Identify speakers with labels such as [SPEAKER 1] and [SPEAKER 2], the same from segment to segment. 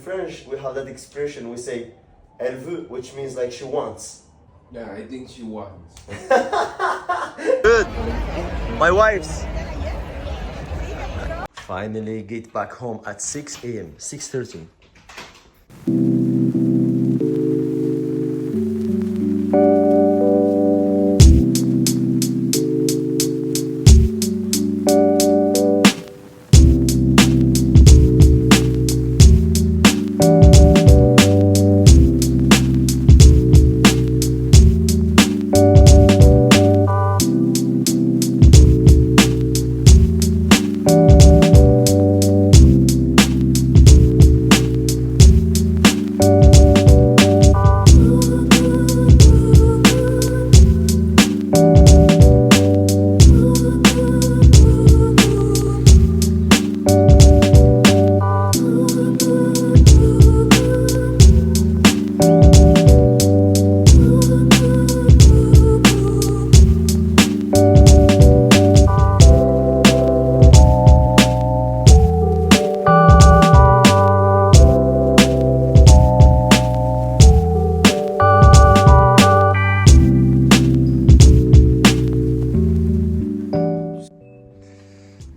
[SPEAKER 1] French, we have that expression. We say, elle veut, which means like she wants.
[SPEAKER 2] Yeah, I think she wants.
[SPEAKER 1] Good. My wife's. Finally get back home at 6 a.m. 6:30.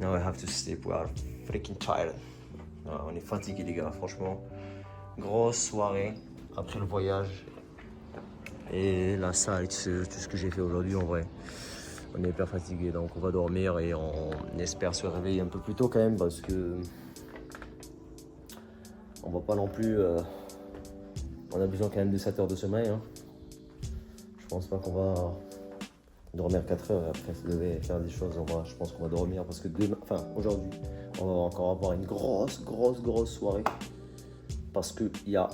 [SPEAKER 1] Now I have to sleep, we are freaking tired. On est fatigué les gars, franchement. Grosse soirée après le voyage. Et la salle, tout ce que j'ai fait aujourd'hui en vrai. On est hyper fatigué, donc on va dormir et on espère se réveiller un peu plus tôt quand même parce que on va pas non plus. On a besoin quand même de 7 heures de sommeil. Hein. Je pense pas qu'on va dormir 4 heures et après se lever et faire des choses. Je pense qu'on va dormir parce que aujourd'hui, on va encore avoir une grosse soirée parce qu'il y a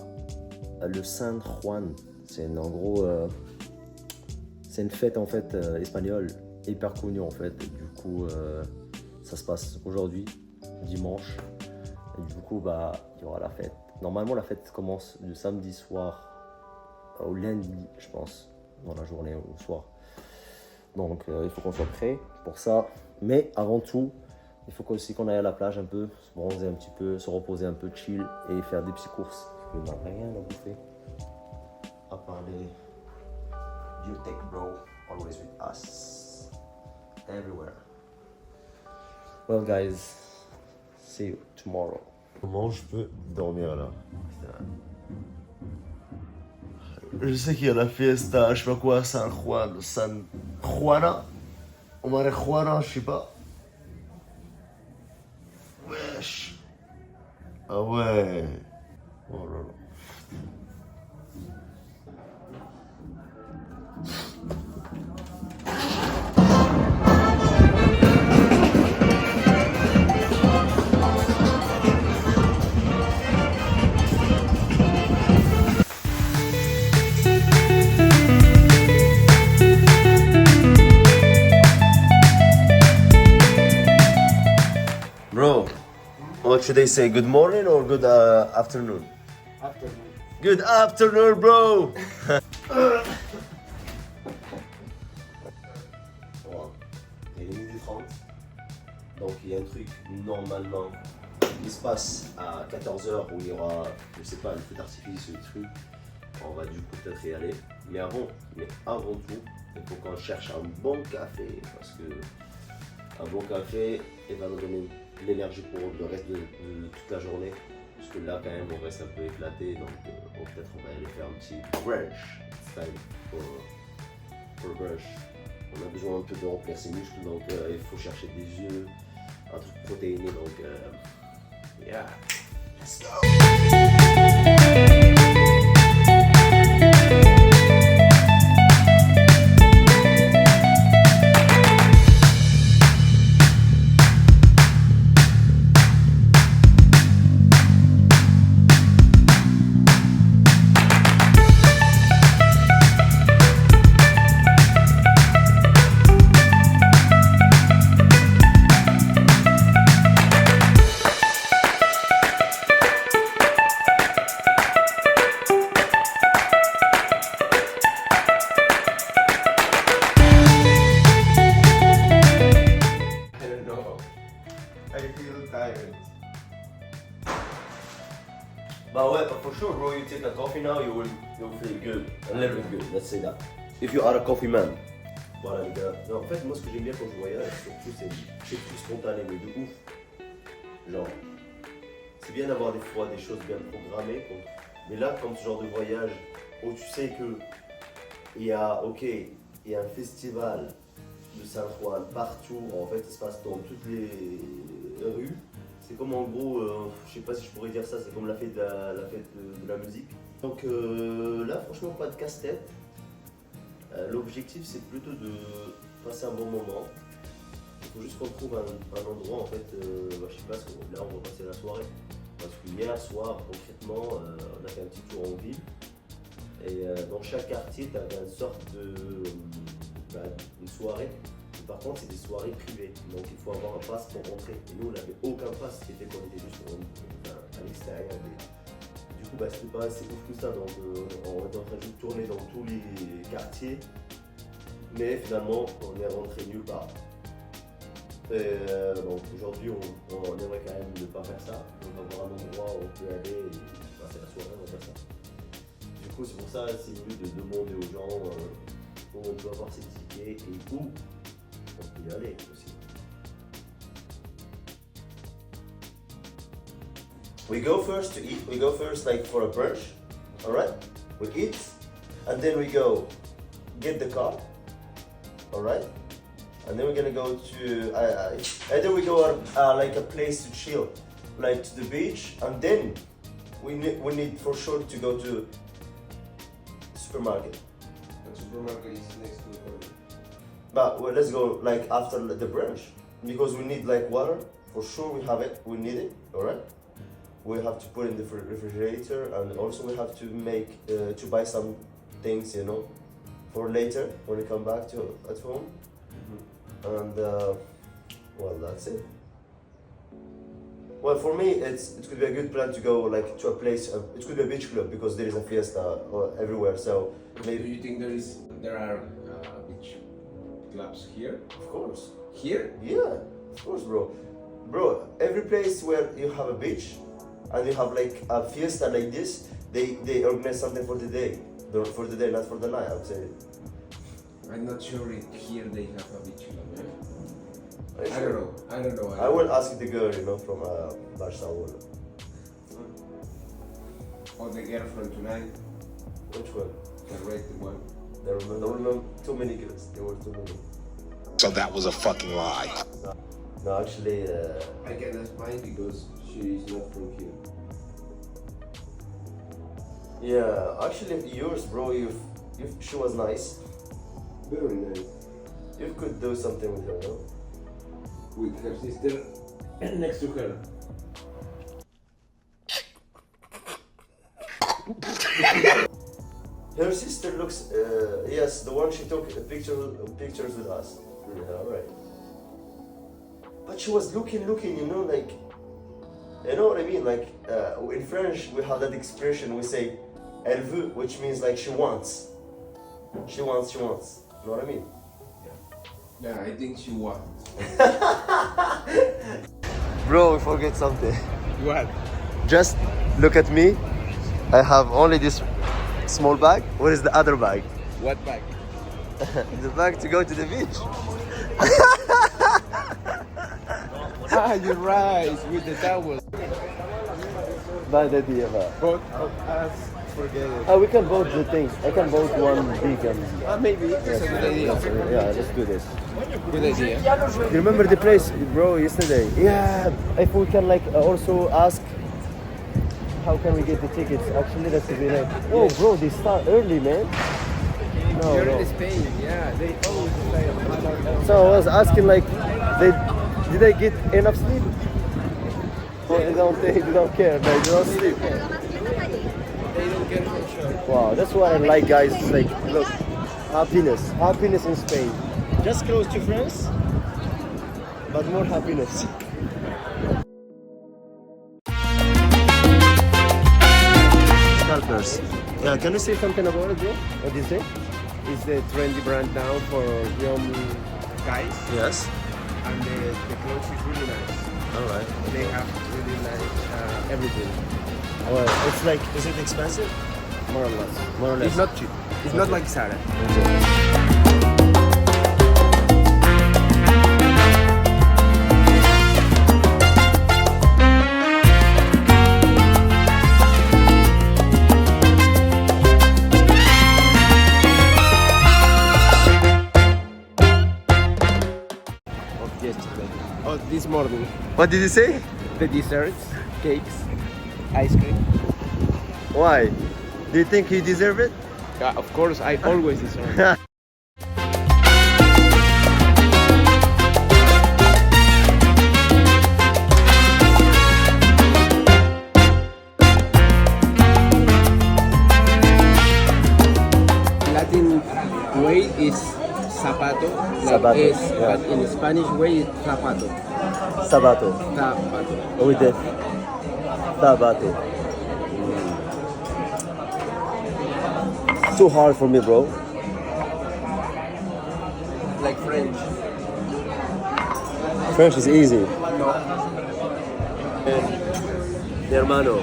[SPEAKER 1] le San Juan. C'est en gros, c'est une fête en fait espagnole hyper connue en fait. Et du coup, ça se passe aujourd'hui, dimanche. Et du coup, il y aura la fête. Normalement, la fête commence du samedi soir au lundi, je pense, dans la journée ou au soir. Donc, il faut qu'on soit prêt pour ça. Mais avant tout, il faut aussi qu'on aille à la plage un peu, se bronzer un petit peu, se reposer un peu, chill et faire des petites courses. Parce qu'on n'a rien à bouffer. À part les Biotech Bro, always with us, everywhere. Well guys, see you tomorrow.
[SPEAKER 3] Comment je peux dormir là? Je sais qu'il y a la fiesta, je sais pas quoi, San Juan, San Juana, ou Marijuana, je sais pas. Wesh. Ah ouais. Oh là là.
[SPEAKER 1] Bro, what should they say? Good morning or good afternoon?
[SPEAKER 2] Afternoon.
[SPEAKER 1] Good afternoon, bro! Bon, il est 12h30, donc il y a un truc normalement qui se passe à 14h où il y aura, je sais pas, le feu d'artifice, le truc. On va du coup peut-être y aller. Mais avant tout, il faut qu'on cherche un bon café parce que un bon café, il va nous donner l'énergie pour le reste de toute la journée. Parce que là, quand même, on reste un peu éclaté. Donc, peut-être on va aller faire un petit brunch. It's time for brunch. On a besoin un peu de remplir ses muscles. Donc, il faut chercher des œufs, un truc protéiné. Donc, yeah, let's go! Ah ouais, for sure, bro. You take a coffee now, you'll feel good, a little bit good. Let's say that. If you are a coffee man. Voilà les gars. Non, en fait, moi, ce que j'aime bien quand je voyage, surtout, c'est plus spontané, mais de ouf. Genre, c'est bien d'avoir des fois des choses bien programmées, mais là, comme ce genre de voyage où tu sais que il y a un festival de San Juan partout, en fait, ça se passe dans toutes les rues. C'est comme en gros, je sais pas si je pourrais dire ça, c'est comme la fête de la musique. Donc là, franchement, pas de casse-tête. L'objectif, c'est plutôt de passer un bon moment. Il faut juste qu'on trouve un endroit, en fait, je sais pas, là, on va passer la soirée. Parce que hier soir, concrètement, on a fait un petit tour en ville. Et dans chaque quartier, tu avais une sorte une soirée. Et par contre, c'est des soirées privées. Donc il faut avoir un pass pour rentrer. Et nous, on n'avait aucun pass, ce qui était qu'on était juste à l'extérieur. Du coup, c'était pas assez ouf que ça. Donc on était en train de tourner dans tous les quartiers. Mais finalement, on est rentré nulle part. Et donc aujourd'hui, on aimerait quand même ne pas faire ça. On va avoir un endroit où on peut aller et passer la soirée, on va faire ça. Du coup, c'est pour ça, c'est mieux de demander aux gens où on peut avoir ses tickets et où on peut y aller aussi. We go first to eat. We go first like for a brunch. Alright? We eat and then we go get the car. Alright? And then we're gonna go to either we go like a place to chill, like to the beach, and then we need for sure to go to supermarket.
[SPEAKER 2] The supermarket is next to the corner.
[SPEAKER 1] But well, let's go like after the brunch because we need like water. For sure we have it. We need it. All right. We have to put in the refrigerator, and also we have to make to buy some things, you know, for later when we come back to at home. And well, that's it. Well, for me, it could be a good plan to go like to a place. It could be a beach club because there is a fiesta everywhere. So maybe.
[SPEAKER 2] Do you think there are beach clubs here?
[SPEAKER 1] Of course.
[SPEAKER 2] Here?
[SPEAKER 1] Yeah, of course, bro. Bro, every place where you have a beach and you have like a fiesta like this, they organize something for the day. For the day, not for the night, I would say.
[SPEAKER 2] I'm not sure if here they have a beach club.
[SPEAKER 1] Are you
[SPEAKER 2] I
[SPEAKER 1] sure?
[SPEAKER 2] don't know.
[SPEAKER 1] I will ask the girl, you know, from Barcelona.
[SPEAKER 2] Or the girl from tonight,
[SPEAKER 1] Which one?
[SPEAKER 2] the red one.
[SPEAKER 1] There were too many girls. There were too many.
[SPEAKER 4] So that was a fucking lie.
[SPEAKER 1] No, actually,
[SPEAKER 2] I can ask mine because she is not from here.
[SPEAKER 1] yeah, actually yours, bro. She was nice.
[SPEAKER 2] Very nice.
[SPEAKER 1] You could do something with her, no?
[SPEAKER 2] With her sister next to her.
[SPEAKER 1] Her sister looks, yes, the one she took pictures with us. Yeah, alright. But she was looking, you know, like, you know what I mean? Like, in French, we have that expression, we say, elle veut, which means like she wants. She wants. You know what I mean?
[SPEAKER 2] Yeah, I think she wants.
[SPEAKER 1] Bro, we forget something.
[SPEAKER 2] What?
[SPEAKER 1] Just look at me. I have only this small bag. Where is the other bag?
[SPEAKER 2] What bag?
[SPEAKER 1] The bag to go to the beach.
[SPEAKER 2] You're right, with the towel.
[SPEAKER 1] Bad idea, man.
[SPEAKER 2] Both of us forget it.
[SPEAKER 1] Oh, we can vote the things. I can vote one beacon.
[SPEAKER 2] Maybe. That's a good idea.
[SPEAKER 1] Yeah, let's do this.
[SPEAKER 2] Good idea.
[SPEAKER 1] You remember the place, bro, yesterday? Yeah, if we can like also ask how can we get the tickets? Actually, that's a bit like, oh, bro, they start early, man.
[SPEAKER 2] You're
[SPEAKER 1] No.
[SPEAKER 2] in Spain, yeah. They always play.
[SPEAKER 1] So I was asking like, did they get enough sleep? Or they don't care, they don't sleep.
[SPEAKER 2] They don't get for sure.
[SPEAKER 1] Wow, that's what I like, guys. It's like, look, happiness in Spain. Just close to France, but more happiness. Scalpers. Yeah, can you say something about it, bro? What do you think?
[SPEAKER 2] It's the trendy brand now for young guys,
[SPEAKER 1] Yes.
[SPEAKER 2] and the clothes is really nice.
[SPEAKER 1] All right.
[SPEAKER 2] They have really nice everything.
[SPEAKER 1] Ouais, it's like, is it expensive?
[SPEAKER 2] more or less.
[SPEAKER 1] More or less.
[SPEAKER 2] It's not cheap. It's not like Zara. Of yesterday. Oh, this morning.
[SPEAKER 1] What did you say?
[SPEAKER 2] The desserts, cakes, ice cream.
[SPEAKER 1] Why? Do you think you deserve it?
[SPEAKER 2] Yeah, of course, I always deserve it. Latin way is zapato, like
[SPEAKER 1] Zapato,
[SPEAKER 2] es,
[SPEAKER 1] yeah.
[SPEAKER 2] but in Spanish way it's zapato.
[SPEAKER 1] Sabato.
[SPEAKER 2] Zapato.
[SPEAKER 1] With it. Sabato. Too hard for me, bro.
[SPEAKER 2] Like French.
[SPEAKER 1] French is easy. Hermano,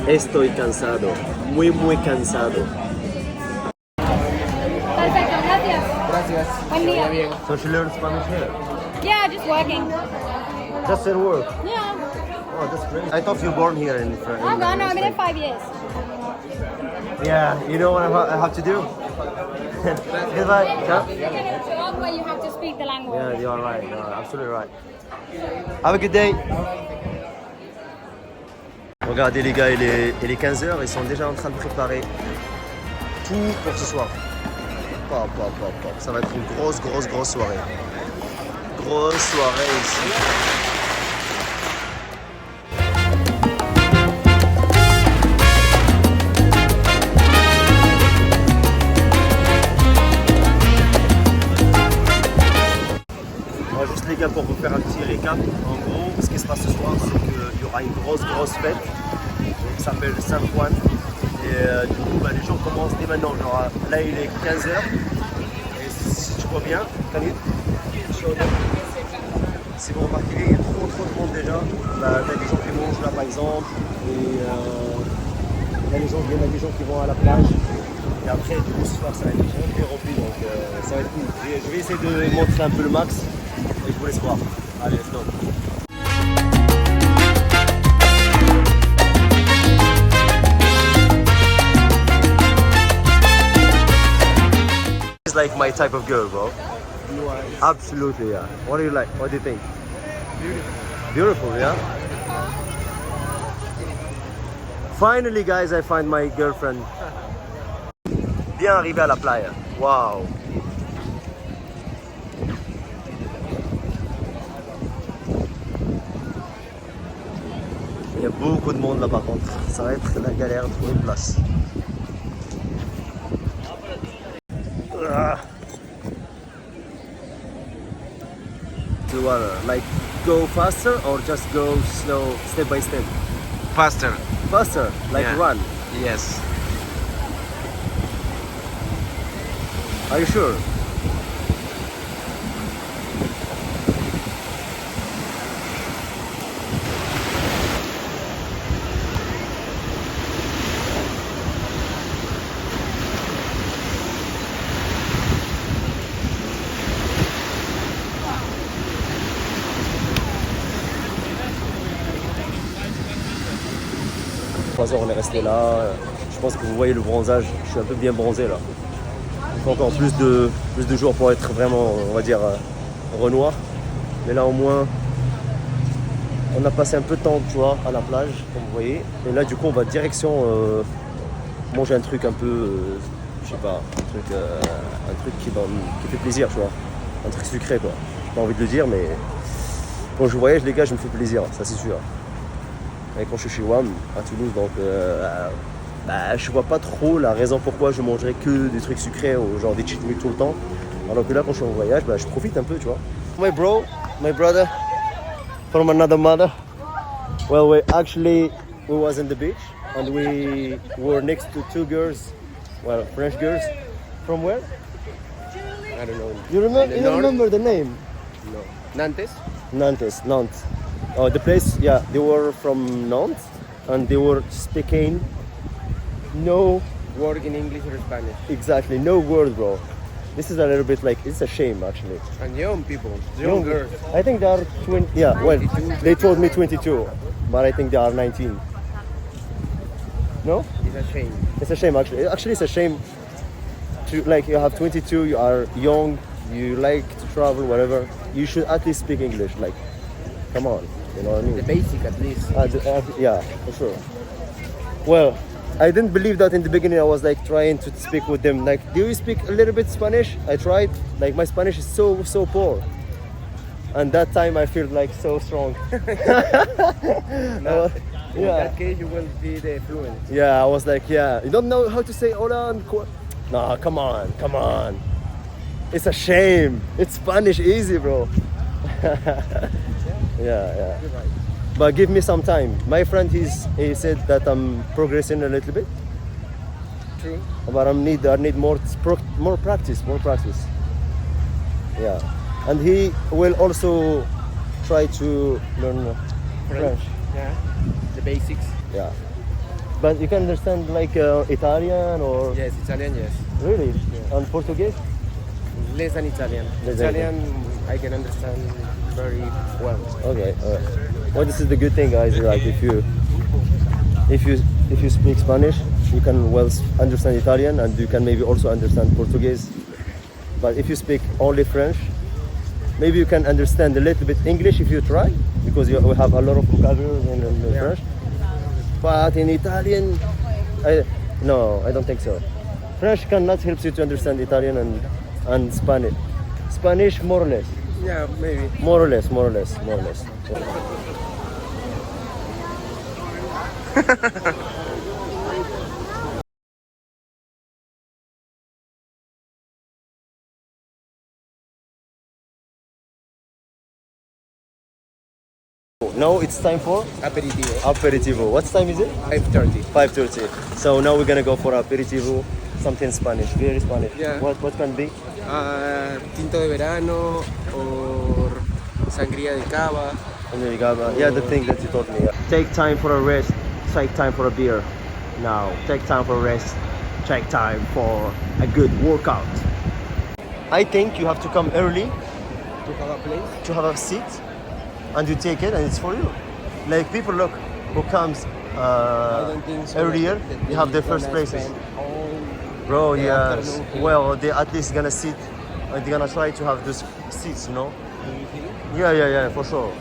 [SPEAKER 1] estoy cansado. Muy cansado.
[SPEAKER 5] Perfecto, gracias.
[SPEAKER 2] Gracias.
[SPEAKER 5] Buen día.
[SPEAKER 2] Vaya bien.
[SPEAKER 1] So she learned Spanish here?
[SPEAKER 5] Yeah, just working.
[SPEAKER 1] Just at work?
[SPEAKER 5] Yeah.
[SPEAKER 1] Oh, that's great. I thought you were born here in France.
[SPEAKER 5] Oh, no, I've been here 5 years.
[SPEAKER 1] Yeah, you know what I have to do? Goodbye. Ciao.
[SPEAKER 5] You get a job where you have to speak the language.
[SPEAKER 1] Yeah, you're right. You're absolutely right. Have a good day. Regardez les gars, il est 15h, ils sont déjà en train de préparer tout pour ce soir. Pop. Ça va être une grosse soirée. Grosse soirée ici. Bon, juste les gars, pour vous faire un petit récap, en gros, ce qui se passe ce soir, c'est qu'il y aura une grosse fête qui s'appelle San Juan. Et du coup, bah, les gens commencent dès maintenant. Genre, là, il est 15h. Et si tu vois bien, si vous remarquez, il y a trop de monde déjà. Bah, t'as des gens qui mangent là, par exemple. Et il y a des gens qui vont à la plage. Et après, du coup, ce soir, ça va être rempli. Donc, ça va être cool. Je vais essayer de montrer un peu le max. Et je vous laisse voir. Allez, let's go. It's like my type of girl, bro.
[SPEAKER 2] Blue eyes.
[SPEAKER 1] Absolutely, yeah. What do you like? What do you think? Beautiful, yeah? Finally, guys, I find my girlfriend. Bien arrivé à la playa. Wow. Il y a beaucoup de monde là par contre. Ça va être la galère de trouver une place. Do you wanna like go faster or just go slow, step by step?
[SPEAKER 2] Faster.
[SPEAKER 1] Faster, like
[SPEAKER 2] Yeah.
[SPEAKER 1] run.
[SPEAKER 2] Yes.
[SPEAKER 1] Are you sure? On est resté là. Je pense que vous voyez le bronzage. Je suis un peu bien bronzé là. Il faut encore plus de jours pour être vraiment, on va dire, renoir. Mais là au moins, on a passé un peu de temps, tu vois, à la plage, comme vous voyez. Et là du coup, on va direction manger un truc un peu, je sais pas, un truc qui fait plaisir, tu vois. Un truc sucré quoi. J'ai pas envie de le dire, mais quand je voyage les gars, je me fais plaisir, ça c'est sûr. Et quand je suis chez WAM à Toulouse, donc je vois pas trop la raison pourquoi je mangerais que des trucs sucrés ou genre des cheat meals tout le temps. Alors que là quand je suis en voyage, je profite un peu, tu vois. My brother from another mother. Well, we was in the beach and we were next to two girls, well, French girls. From where?
[SPEAKER 2] I don't know.
[SPEAKER 1] You remember?
[SPEAKER 2] The
[SPEAKER 1] You
[SPEAKER 2] north?
[SPEAKER 1] remember the name?
[SPEAKER 2] No. Nantes?
[SPEAKER 1] Nantes. Oh, the place, yeah, they were from Nantes
[SPEAKER 3] and they were speaking no,
[SPEAKER 2] Work in English or Spanish.
[SPEAKER 3] exactly, no word, bro. This is a little bit like, it's a shame actually.
[SPEAKER 2] And young people, young girls.
[SPEAKER 3] I think they are 20, yeah, well, they told me 22, but I think they are 19. No?
[SPEAKER 2] It's a shame.
[SPEAKER 3] It's a shame actually. Actually, it's a shame to, like, you have 22, you are young, you like to travel, whatever. You should at least speak English, like, come on, you know what I mean?
[SPEAKER 2] The basic at least.
[SPEAKER 3] Yeah, for sure. Well, I didn't believe that in the beginning. I was like trying to speak with them. Like, do you speak a little bit Spanish? I tried. Like, my Spanish is so poor. And that time I feel like so strong.
[SPEAKER 2] No, in
[SPEAKER 3] yeah.
[SPEAKER 2] that case, you will be the fluent.
[SPEAKER 3] Yeah, I was like, yeah. You don't know how to say hola and no, come on. It's a shame. It's Spanish easy, bro. Yeah.
[SPEAKER 2] You're right.
[SPEAKER 3] But give me some time. My friend, he said that I'm progressing a little bit,
[SPEAKER 2] True.
[SPEAKER 3] but I need more practice. Yeah, and he will also try to learn French.
[SPEAKER 2] Yeah. The basics.
[SPEAKER 3] Yeah, but you can understand like Italian or
[SPEAKER 2] Yes, Italian, yes.
[SPEAKER 3] really, and Portuguese.
[SPEAKER 2] Less than Italian.
[SPEAKER 3] Less than
[SPEAKER 2] Italian, I can understand very well.
[SPEAKER 3] Okay, alright. Well, this is the good thing, guys. Like if you speak Spanish, you can well understand Italian, and you can maybe also understand Portuguese. But if you speak only French, maybe you can understand a little bit English if you try, because we have a lot of vocabulary in French. But in Italian, I don't think so. French cannot help you to understand Italian and Spanish. Spanish, more or less.
[SPEAKER 2] Yeah, maybe.
[SPEAKER 3] More or less. Now it's time for
[SPEAKER 2] Aperitivo.
[SPEAKER 3] aperitivo. What time is it?
[SPEAKER 2] 5:30.
[SPEAKER 3] 5:30. So now we're gonna go for aperitivo, something Spanish, very Spanish.
[SPEAKER 2] Yeah.
[SPEAKER 3] What can be?
[SPEAKER 2] Tinto de verano or sangría de cava.
[SPEAKER 3] And then you got, yeah, the thing that you told me. Yeah. Take time for a rest. Take time for a beer. Now, take time for a rest. Take time for a good workout. I think you have to come early
[SPEAKER 2] To have a place.
[SPEAKER 3] to have a seat, and you take it, and it's for you. Like people, look, who comes
[SPEAKER 2] I don't think so.
[SPEAKER 3] earlier,
[SPEAKER 2] That
[SPEAKER 3] you have the
[SPEAKER 2] they're
[SPEAKER 3] first
[SPEAKER 2] gonna
[SPEAKER 3] places.
[SPEAKER 2] spend all
[SPEAKER 3] Bro,
[SPEAKER 2] the
[SPEAKER 3] yes.
[SPEAKER 2] afternoon here.
[SPEAKER 3] Well, they at least gonna sit, and they're gonna try to have those seats, you know?
[SPEAKER 2] Do you think?
[SPEAKER 3] Yeah, for sure.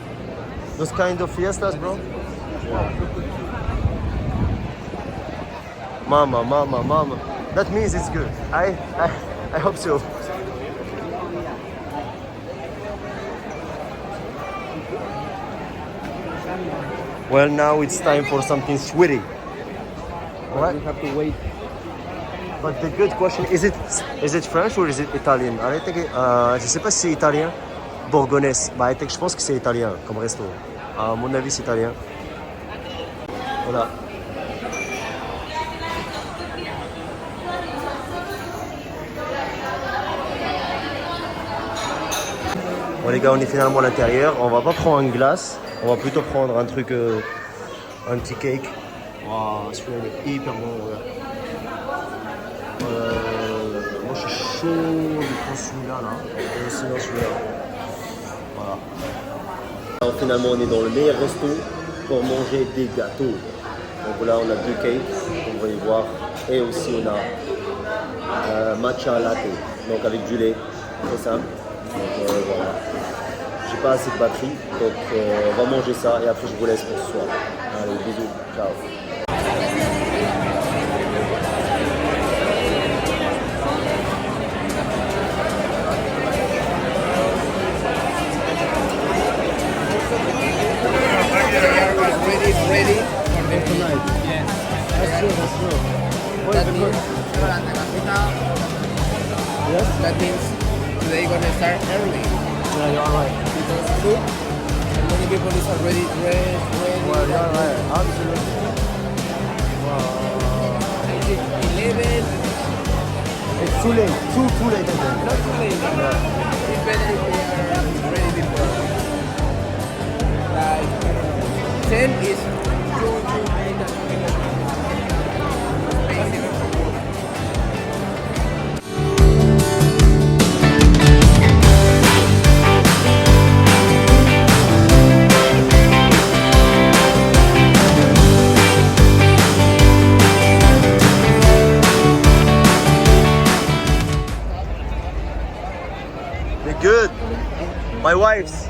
[SPEAKER 3] Those kind of fiestas, bro. Mama. That means it's good. I hope so. Well, now it's time for something sweetie. What?
[SPEAKER 2] You have to wait.
[SPEAKER 3] But the good question is it French or is it Italian? I think je sais pas si c'est italien. Bourgonnaise. Bah, je pense que c'est italien comme resto. À mon avis, c'est italien. Voilà. Bon les gars, on est finalement à l'intérieur. On va pas prendre une glace. On va plutôt prendre un truc, un petit cake. Waouh, celui-là il est hyper bon. Ouais. Moi je suis chaud de prendre celui-là là. Et sinon celui-là. Voilà. Alors, finalement on est dans le meilleur resto pour manger des gâteaux. Donc là on a deux cakes, on va y voir. Et aussi on a matcha latte, donc avec du lait. C'est ça. Donc voilà. J'ai pas assez de batterie, donc on va manger ça et après je vous laisse pour ce soir. Allez, bisous, ciao.
[SPEAKER 2] Ready for the tonight. Yes.
[SPEAKER 3] That's true.
[SPEAKER 2] That means,
[SPEAKER 3] Yes?
[SPEAKER 2] that means today gonna start early
[SPEAKER 3] Yeah, you're right.
[SPEAKER 2] because food and many people is already dressed, ready.
[SPEAKER 3] Well, you're right. Absolutely.
[SPEAKER 2] I think 11.
[SPEAKER 3] It's too late. Too late, I think.
[SPEAKER 2] Not too late. It's better if we are ready before. Like, I don't know. 10 is too late.
[SPEAKER 3] You're good. My wife's.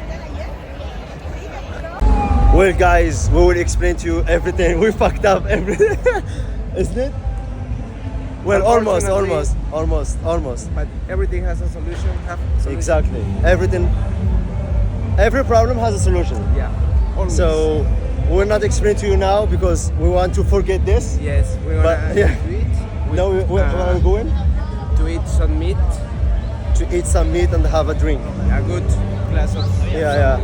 [SPEAKER 3] Well, guys, we will explain to you everything. We fucked up everything, isn't it? Well, almost.
[SPEAKER 2] But everything has a solution.
[SPEAKER 3] Exactly. Every problem has a solution.
[SPEAKER 2] Yeah. Always.
[SPEAKER 3] So we will not explain to you now because we want to forget this.
[SPEAKER 2] yes, we wanna
[SPEAKER 3] But, yeah.
[SPEAKER 2] do it.
[SPEAKER 3] Now where are we going?
[SPEAKER 2] To eat some meat,
[SPEAKER 3] To eat some meat and have a drink.
[SPEAKER 2] a good glass of.
[SPEAKER 3] Yeah.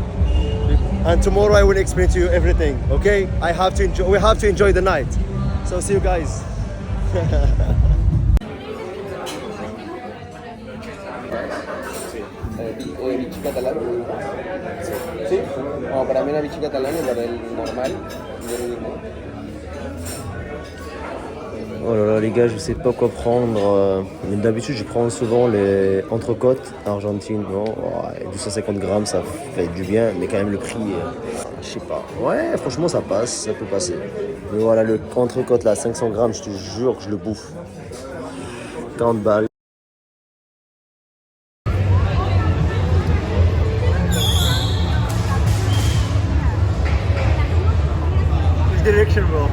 [SPEAKER 3] And tomorrow I will explain to you everything. Okay? I have to enjoy. We have to enjoy the night. So see you guys.
[SPEAKER 2] Bichi catalán. Sí. No, para mí era bichi catalán y para el normal.
[SPEAKER 1] Oh là là les gars, je sais pas quoi prendre. Mais d'habitude je prends souvent les entrecôtes argentines. Bon, 250 grammes ça fait du bien, mais quand même le prix, je sais pas. Ouais, franchement ça passe, ça peut passer. Mais voilà le entrecôte là, 500 grammes, je te jure que je le bouffe. 40 balles.
[SPEAKER 3] Direction, bro.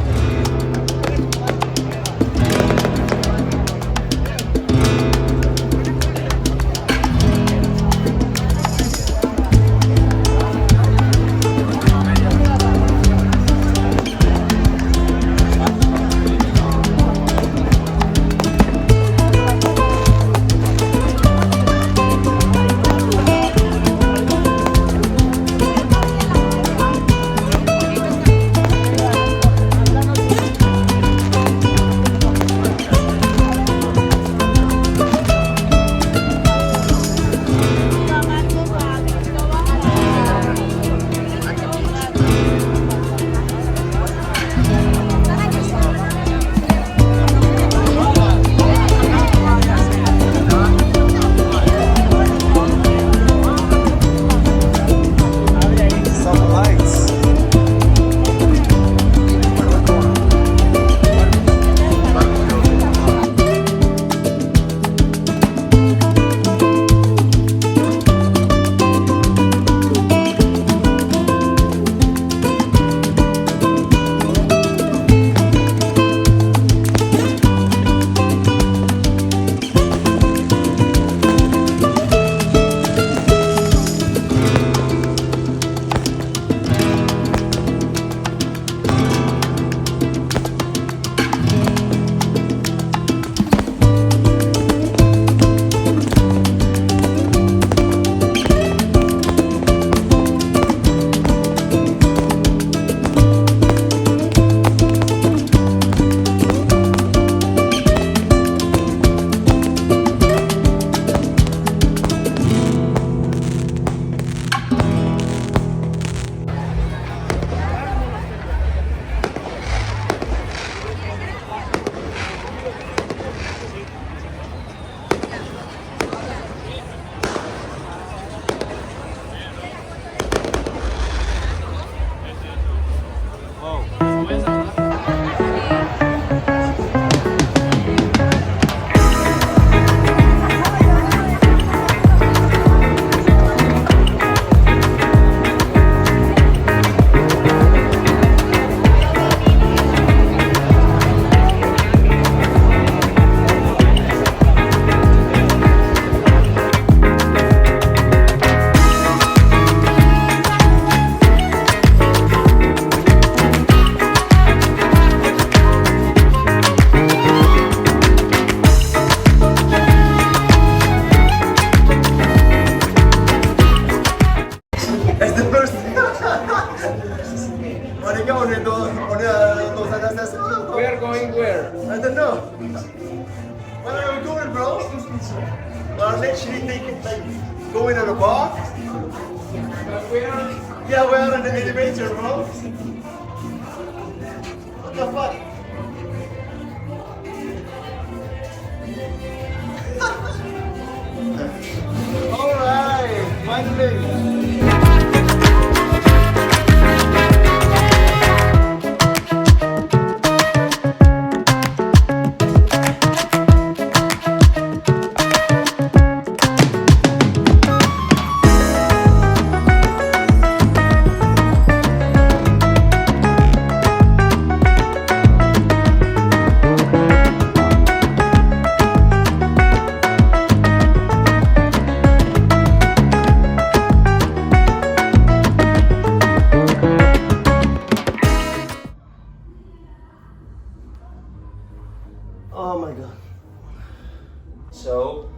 [SPEAKER 2] We are going where?
[SPEAKER 3] I don't know. Where are we going, bro? We are literally taking, like, going to the bar.
[SPEAKER 2] We are.
[SPEAKER 3] Yeah, we are in the elevator, bro. What the fuck? Alright, finally. Oh my god. So